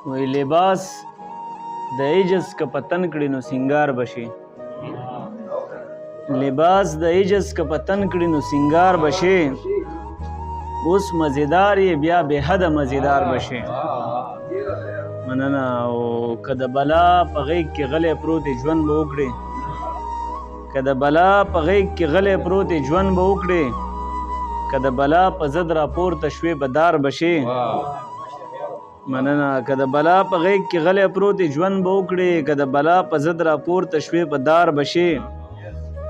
وی لباس د عجز که په تن کړي نو سینګار بشي. لباس د عجز که په تن کړي نو سینګار بشي. اوس مزیدار یې بیا بې حده مزیدار بشي. مننه. او که د بلا په غیږ کې غلی پروت ژوند به وکړې، که د بلا په غیږ کې غلی پروت ژوند به وکړې، که د بلا په ضد راپورته شوې به دار بشي. مننه. که د بلا په غیږ کې غلی پروت ژوند به وکړې، که د بلا په ضد راپورته شوې به دار بشي.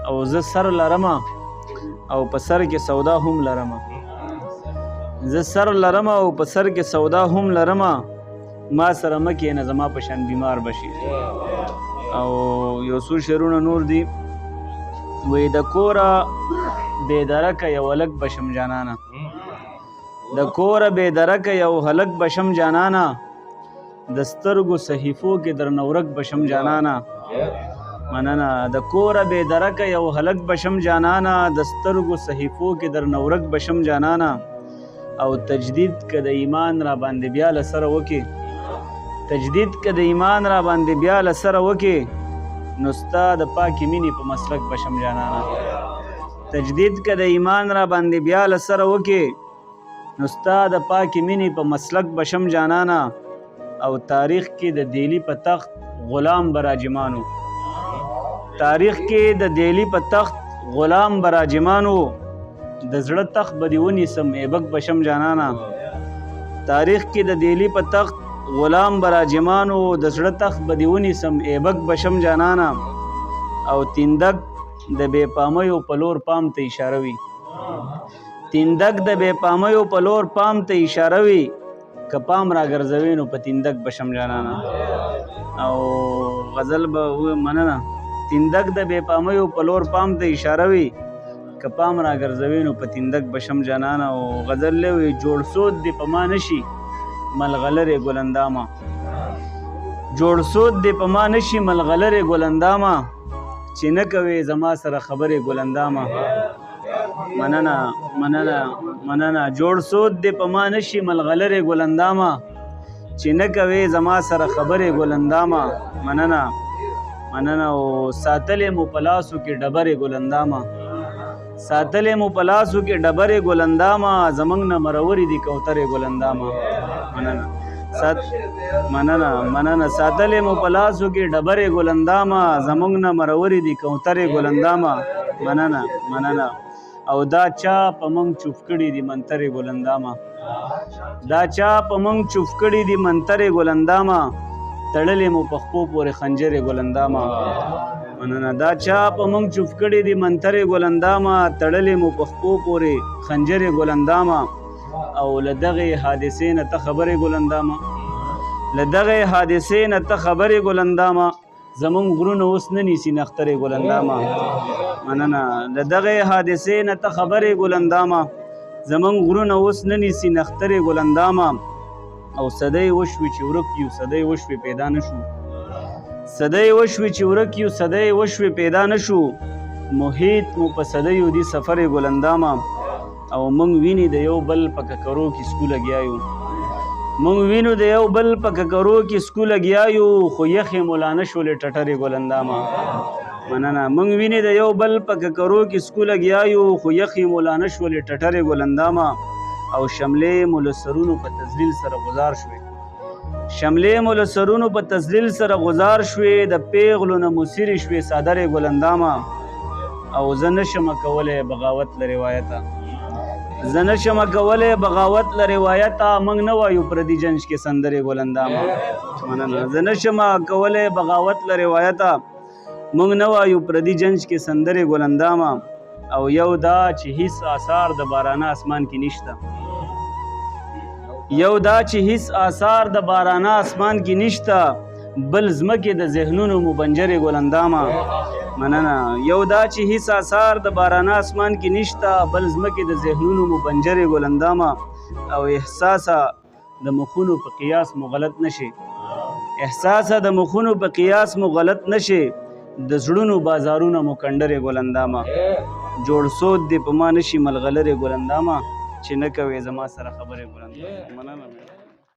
او زه سر لرمه او په سر کې سودا هم لرمه. زه سر لرمه او په سر کې سودا هم لرمه. ما سره مه کښېنه زما په شان بیمار بشي. او یو څو شعرونه نور دي. وی د کوره بې درکه یو هلک بشم جانانه، د کوره بې درکه یو هلک بشم جانانه، د سترګو صحیفو کې درنه ورک بشم جانانه. مننه. د کوره بې درکه یو هلک بشم جانانه، د سترګو صحیفو کې درنه ورک بشم جانانه. او تجدید که د ایمان را باندې بیا له سره وکې، تجدید که د ایمان را باندې بیا له سره وکې، نو ستا د پاکې مینې په مسلک بشم جانانه. تجدید که د ایمان را باندې بیا له سره وکې، نو ستا د پاکې مینې په مسلک بشم جانانه. او تاریخ کې د دیلی په تخت غلام براجمانو، تاریخ کې د دیلی په تخت غلام براجمانو، د زړه تخت به دې ونیسم ایبک بشم جانانه. تاریخ کې د دیلی په تخت غلام براجمانو، د زړه تخت به دې ونیسم ایبک بشم جانانه. او تیندک د بې پامیو په لور پام ته اشاره وي، تیندک د بې پامیو په لور پام ته اشاره وي، که پام را ګرځوي نو په تیندک بشم جانانه. او غزل به مننه. تیندک د بې پامیو په لور پام ته اشاره وي، که پام را ګرځوي نو په تیندک بشم جانانه. او غزل وی جوړ سود دې په ما نشي ملغلرې ګلندامه، جوړ سود دې په ما نشي ملغلرې ګلندامه، چې نه کوې زما سره خبرې ګلندامه. مننه. مننه. مننه. جوړ سود دې په ما نشي ملغلرې ګلندامه، چې نه کوې زما سره خبرې ګلندامه. مننه. مننه. او ساتلې مو په لاسو کې ډبرې ګلندامه، ساتلې مو په لاسو کې ډبرې ګلندامه، زمونږ نه مرورې دي کوترې ګلندامه. مننه. مننه. مننه. ساتلې مو په لاسو کې ډبرې ګلندامه، زمونږ نه مرورې دي کوترې ګلندامه. مننه. مننه. او دا چا په مونږ چوف کړي دي منترې ګلندامه، دا چا په مونږ چوف کړي دي منترې ګلندامه، تړلې مو په خپو پورې خنجرې ګلندامه. مننه. دا چا په مونږ چوف کړي دي منترې ګلندامه، تړلې مو په خپو پورې خنجرې ګلندامه. او له دغې حادثې نه ته خبرې ګلندامه، له دغې حادثې نه ته خبرې ګلندامه، زمونږ غرونه اوس نه نیسي نخترې ګلندامه. مننه. له دغې حادثې نه ته خبرې ګلندامه، زمونږ غرونه اوس نه نیسي نخترې ګلندامه. او صدۍ وشوې چې ورک یو صدۍ وشوې پیدا نه شو، صدۍ وشوې چې ورک یو صدۍ وشوې پیدا نه شو، محیط مو په صدیو دي سفرې ګلندامه. او موږ ویني د یو بل په ککرو کې سکو لګیا یو، موږ وینو د یو بل په ککرو کې سکو لګیا یو، خو یخې مولا نه شولې ټټرې ګلندامه. مننه. موږ ویني د یو بل په ککرو کې سکو لګیا یو، خو یخې مولا نه شولې ټټرې ګلندامه. او شملې مو له سرونو په تذلیل سره غزار شوې، شملې مو له سرونو په تذلیل سره غزار شوې، د پیغلو نه مو سیرې شوې څادرې ګلندامه. او زه نشم کولی بغاوت له روایته، زه نشم کولی بغاوت له روایته، موږ نه وایو پردي جنج کې سندرې ګلندامه. مننه. زه نشم کولی بغاوت له روایته، موږ نه وایو پردي جنج کې سندرې ګلندامه. او یو دا چې هیڅ آثار د بارانه اسمان کې نشته، یو دا چې هیڅ آثار د بارانه اسمان کې نشته، بل ځمکې د ذهنونو مو بنجرې ګلندامه. مننه. یو دا چې هیڅ آثار د بارانه اسمان کې نشته، بل ځمکې د ذهنونو مو بنجرې ګلندامه. او احساسه د مخونو په قیاس مو غلط نشي، احساسه د مخونو په قیاس مو غلط نشي، د زړونو بازارونه مو کنډرې ګلندامه. جوړ سود دې په ما نشي ملغلرې ګلندامه، چې نه کوې زما سره خبرې ګلندامه. مننه.